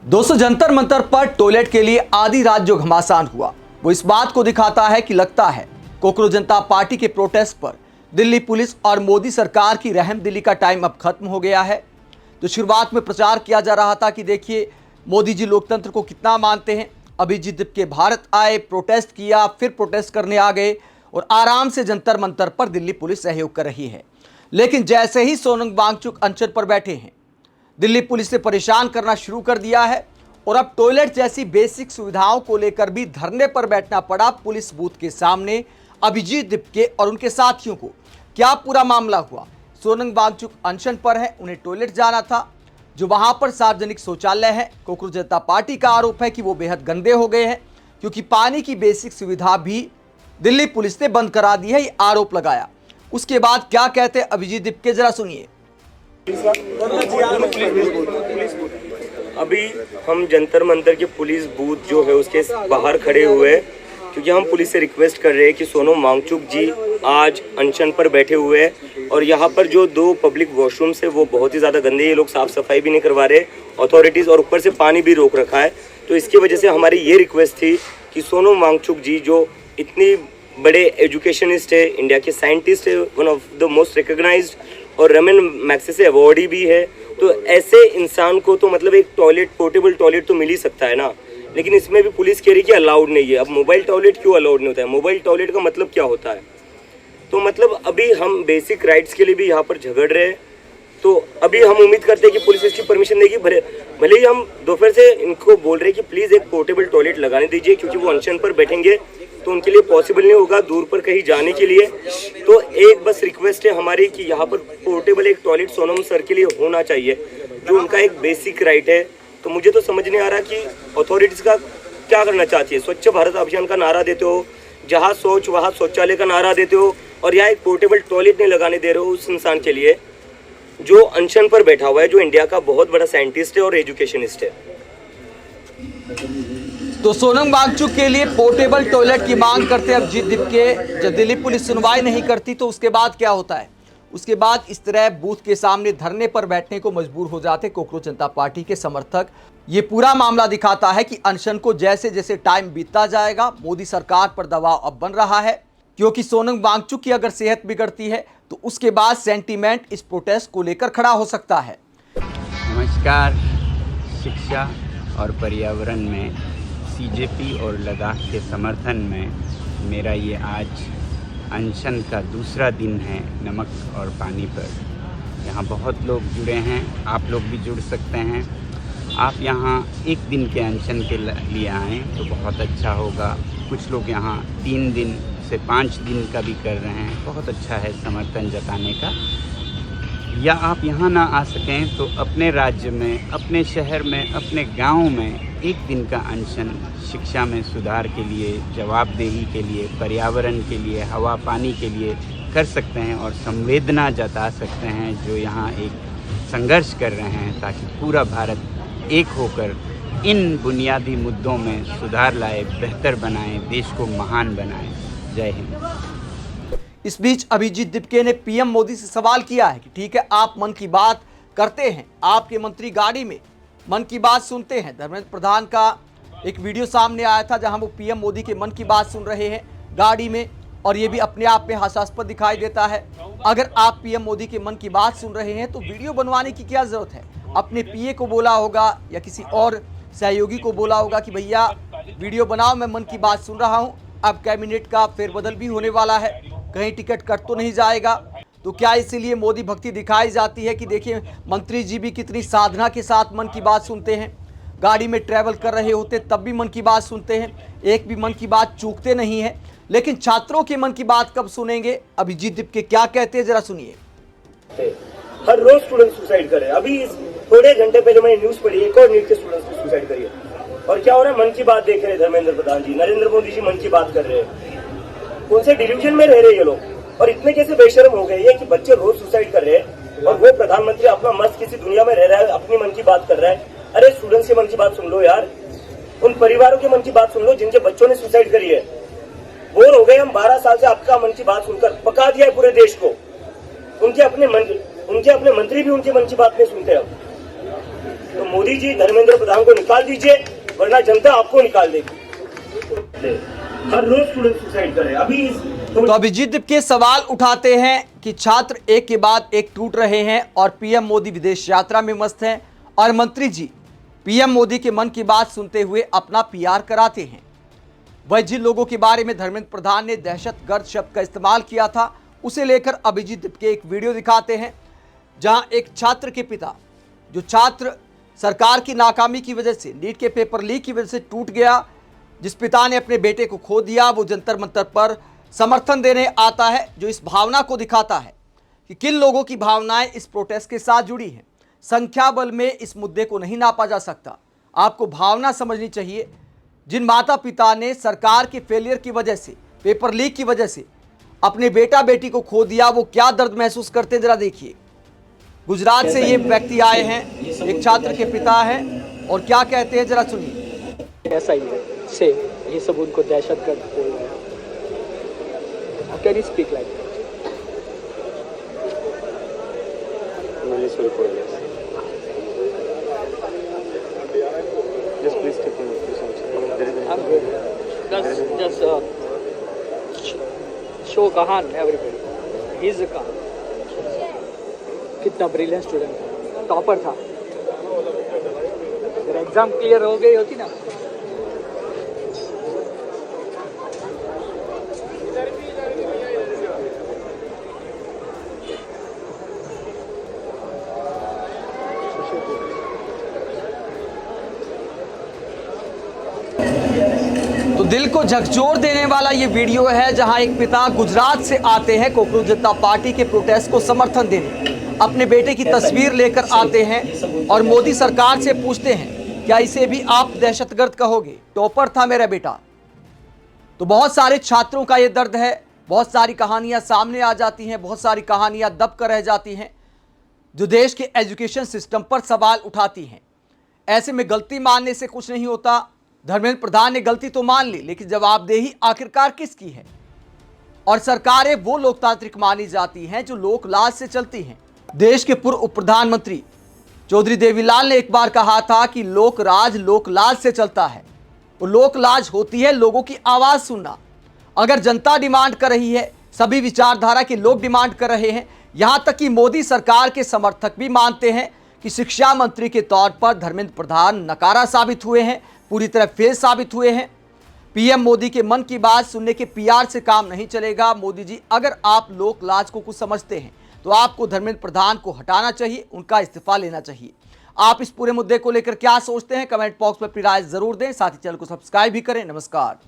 दोस्तों, जंतर मंतर पर टॉयलेट के लिए आधी रात जो घमासान हुआ वो इस बात को दिखाता है कि लगता है कोकरोच जनता पार्टी के प्रोटेस्ट पर दिल्ली पुलिस और मोदी सरकार की रहमदिली का टाइम अब खत्म हो गया है। तो शुरुआत में प्रचार किया जा रहा था कि देखिए मोदी जी लोकतंत्र को कितना मानते हैं। अभिजीत दीपके भारत आए, प्रोटेस्ट किया, फिर प्रोटेस्ट करने आ गए और आराम से जंतर मंतर पर दिल्ली पुलिस सहयोग कर रही है। लेकिन जैसे ही सोनम वांगचुक अनशन पर बैठे हैं, दिल्ली पुलिस ने परेशान करना शुरू कर दिया है और अब टॉयलेट जैसी बेसिक सुविधाओं को लेकर भी धरने पर बैठना पड़ा पुलिस बूथ के सामने अभिजीत दीपके और उनके साथियों को। क्या पूरा मामला हुआ? सोनम वांगचुक अनशन पर है, उन्हें टॉयलेट जाना था, जो वहां पर सार्वजनिक शौचालय है। कोकरोच जनता पार्टी का आरोप है कि वो बेहद गंदे हो गए हैं क्योंकि पानी की बेसिक सुविधा भी दिल्ली पुलिस ने बंद करा दी है, ये आरोप लगाया। उसके बाद क्या कहते हैं अभिजीत दीपके, जरा सुनिए। अभी हम जंतर मंतर के पुलिस बूथ जो है उसके बाहर खड़े हुए हैं क्योंकि हम पुलिस से रिक्वेस्ट कर रहे हैं कि सोनम वांगचुक जी आज अनशन पर बैठे हुए हैं और यहाँ पर जो 2 पब्लिक वॉशरूम्स है वो बहुत ही ज़्यादा गंदे, ये लोग साफ सफाई भी नहीं करवा रहे अथॉरिटीज़, और ऊपर से पानी भी रोक रखा है। तो इसकी वजह से हमारी ये रिक्वेस्ट थी कि सोनम वांगचुक जी जो इतनी बड़े एजुकेशनिस्ट है, इंडिया के साइंटिस्ट है, one of the most recognised और रमन मैग्सेसे अवार्डी भी है, तो ऐसे इंसान को तो मतलब एक टॉयलेट, पोर्टेबल टॉयलेट तो मिल ही सकता है ना। लेकिन इसमें भी पुलिस कह रही कि अलाउड नहीं है। अब मोबाइल टॉयलेट क्यों अलाउड नहीं होता है? मोबाइल टॉयलेट का मतलब क्या होता है? तो मतलब अभी हम बेसिक राइट्स के लिए भी यहाँ पर झगड़ रहे हैं। तो अभी हम उम्मीद करते हैं कि पुलिस इसकी परमिशन देगी। भले ही हम दोपहर से इनको बोल रहे हैं कि प्लीज़ एक पोर्टेबल टॉयलेट लगाने दीजिए क्योंकि वो अनशन पर बैठेंगे तो उनके लिए पॉसिबल नहीं होगा दूर पर कहीं जाने के लिए। तो एक बस रिक्वेस्ट है हमारी कि यहाँ पर पोर्टेबल एक टॉयलेट सोनम सर के लिए होना चाहिए, जो उनका एक बेसिक राइट है। तो मुझे तो समझ नहीं आ रहा कि अथॉरिटीज़ का क्या करना चाहती है। स्वच्छ भारत अभियान का नारा देते हो, जहाँ सोच वहाँ शौचालय का नारा देते हो, और यहाँ एक पोर्टेबल टॉयलेट नहीं लगाने दे रहे हो उस इंसान के लिए जो अनशन पर बैठा हुआ है, जो इंडिया का बहुत बड़ा साइंटिस्ट है और एजुकेशनिस्ट है। तो सोनम वांगचुक के लिए पोर्टेबल टॉयलेट की मांग करते हैं अभिजीत दीपके। जब दिल्ली पुलिस सुनवाई नहीं करती तो उसके बाद क्या होता है? उसके बाद इस तरह बूथ के सामने धरने पर बैठने को मजबूर हो जाते कोकरोच जनता पार्टी के समर्थक। ये पूरा मामला दिखाता है कि अनशन को जैसे जैसे टाइम बीतता जाएगा, मोदी सरकार पर दबाव अब बन रहा है क्योंकि सोनम वांगचुक की अगर सेहत बिगड़ती है तो उसके बाद सेंटीमेंट इस प्रोटेस्ट को लेकर खड़ा हो सकता है। नमस्कार। शिक्षा और पर्यावरण में सीजेपी और लद्दाख के समर्थन में मेरा ये आज अनशन का दूसरा दिन है नमक और पानी पर। यहाँ बहुत लोग जुड़े हैं, आप लोग भी जुड़ सकते हैं। आप यहाँ एक दिन के अनशन के लिए आएँ तो बहुत अच्छा होगा। कुछ लोग यहाँ 3 दिन से 5 दिन का भी कर रहे हैं, बहुत अच्छा है समर्थन जताने का। या आप यहाँ ना आ सकें तो अपने राज्य में, अपने शहर में, अपने गांव में एक दिन का अनशन शिक्षा में सुधार के लिए, जवाबदेही के लिए, पर्यावरण के लिए, हवा पानी के लिए कर सकते हैं और संवेदना जता सकते हैं जो यहाँ एक संघर्ष कर रहे हैं ताकि पूरा भारत एक होकर इन बुनियादी मुद्दों में सुधार लाए, बेहतर बनाए, देश को महान बनाए। जय हिंद। इस बीच अभिजीत दीपके ने पीएम मोदी से सवाल किया है कि ठीक है, आप मन की बात करते हैं, आपके मंत्री गाड़ी में मन की बात सुनते हैं। धर्मेंद्र प्रधान का एक वीडियो सामने आया था जहां वो पीएम मोदी के मन की बात सुन रहे हैं गाड़ी में, और ये भी अपने आप में हास्यास्पद दिखाई देता है। अगर आप पीएम मोदी के मन की बात सुन रहे हैं तो वीडियो बनवाने की क्या जरूरत है? अपने पीए को बोला होगा या किसी और सहयोगी को बोला होगा कि भैया वीडियो बनाओ, मैं मन की बात सुन रहा हूँ। अब कैबिनेट का फेरबदल भी होने वाला है, कहीं टिकट कट तो नहीं जाएगा। तो क्या इसीलिए मोदी भक्ति दिखाई जाती है कि देखिए मंत्री जी भी कितनी साधना के साथ मन की बात सुनते हैं, गाड़ी में ट्रैवल कर रहे होते तब भी मन की बात सुनते हैं, एक भी मन की बात चूकते नहीं है। लेकिन छात्रों के मन की बात कब सुनेंगे? अभिजीत दीपके क्या कहते हैं, जरा सुनिए। हर रोज स्टूडेंट सुसाइड कर रहे हैं। अभी थोड़े घंटे पहले मैंने न्यूज पढ़ी, एक और नीट के स्टूडेंट्स ने सुसाइड करी है। और क्या हो रहा है? मन की बात देख रहे हैं धर्मेंद्र प्रधान जी, नरेंद्र मोदी जी मन की बात कर रहे हैं। कौन से डिल्यूजन में रह रहे हैं ये लोग? और इतने कैसे बेशर्म हो गए ये कि बच्चे रोज सुसाइड कर रहे हैं और वो प्रधानमंत्री अपना मस्त किसी दुनिया में रह रहा है, अपनी मन की बात कर रहा है। अरे स्टूडेंट्स की मन की बात सुन लो यार, उन परिवारों की मन की बात सुन लो जिनके बच्चों ने सुसाइड करी है। बोर हो गए हम 12 साल से आपका मन की बात सुनकर, पका दिया है पूरे देश को। उनके अपने मंत्री भी उनकी मन की बात नहीं सुनते। अब तो मोदी जी धर्मेंद्र प्रधान को निकाल दीजिए, वरना जनता आपको निकाल देगी। हर रोज स्टूडेंट सुसाइड कर रहे हैं। अभी तो अभिजीत के सवाल उठाते हैं कि छात्र एक के बाद एक टूट रहे हैं और पीएम मोदी विदेश यात्रा में मस्त हैं और मंत्री जी पीएम मोदी के मन की बात सुनते हुए अपना पीआर कराते हैं। वह जिन लोगों के बारे में धर्मेंद्र प्रधान ने दहशतगर्द शब्द का इस्तेमाल किया था, उसे लेकर अभिजीत के एक वीडियो दिखाते हैं जहां एक छात्र के पिता, जो छात्र सरकार की नाकामी की वजह से, नीट के पेपर लीक की वजह से टूट गया, जिस पिता ने अपने बेटे को खो दिया, वो जंतर मंतर पर समर्थन देने आता है, जो इस भावना को दिखाता है कि किन लोगों की भावनाएं इस प्रोटेस्ट के साथ जुड़ी हैं। संख्या बल में इस मुद्दे को नहीं नापा जा सकता, आपको भावना समझनी चाहिए। जिन माता पिता ने सरकार के फेलियर की वजह से, पेपर लीक की वजह से अपने बेटा बेटी को खो दिया, वो क्या दर्द महसूस करते हैं, जरा देखिए। गुजरात से ये व्यक्ति आए हैं, एक छात्र के पिता हैं और क्या कहते हैं, जरा सुनिए। ऐसा ही है से ये सब उनको दहशतगर्द बोल रहे हैं। How can you speak like that? Just please take him. I'm good. Just show Kahan everybody. He's a Kahan. कितना ब्रिलियंट स्टूडेंट था, टॉपर था। अगर एग्जाम क्लियर हो गई होती ना, तो दिल को झकझोर देने वाला ये वीडियो है जहां एक पिता गुजरात से आते हैं कोकरोच जनता पार्टी के प्रोटेस्ट को समर्थन देने, अपने बेटे की तस्वीर लेकर आते हैं और मोदी सरकार से पूछते हैं क्या इसे भी आप दहशतगर्द कहोगे, टॉपर था मेरा बेटा। तो बहुत सारे छात्रों का ये दर्द है, बहुत सारी कहानियां सामने आ जाती हैं, बहुत सारी कहानियां दब कर रह जाती हैं जो देश के एजुकेशन सिस्टम पर सवाल उठाती हैं। ऐसे में गलती मानने से कुछ नहीं होता। धर्मेंद्र प्रधान ने गलती तो मान ली, लेकिन जवाबदेही आखिरकार किसकी है? और सरकारें वो लोकतांत्रिक मानी जाती हैं जो लोकलाज से चलती हैं। देश के पूर्व उप प्रधानमंत्री चौधरी देवीलाल ने एक बार कहा था कि लोकराज लोकलाज से चलता है। वो लोकलाज होती है लोगों की आवाज सुनना। अगर जनता डिमांड कर रही है, सभी विचारधारा के लोग डिमांड कर रहे हैं, यहां तक कि मोदी सरकार के समर्थक भी मानते हैं कि शिक्षा मंत्री के तौर पर धर्मेंद्र प्रधान नकारा साबित हुए हैं, पूरी तरह फेल साबित हुए हैं। पीएम मोदी के मन की बात सुनने के पीआर से काम नहीं चलेगा। मोदी जी, अगर आप लोकलाज को कुछ समझते हैं तो आपको धर्मेंद्र प्रधान को हटाना चाहिए, उनका इस्तीफा लेना चाहिए। आप इस पूरे मुद्दे को लेकर क्या सोचते हैं, कमेंट बॉक्स में अपनी राय जरूर दें। साथ ही चैनल को सब्सक्राइब भी करें। नमस्कार।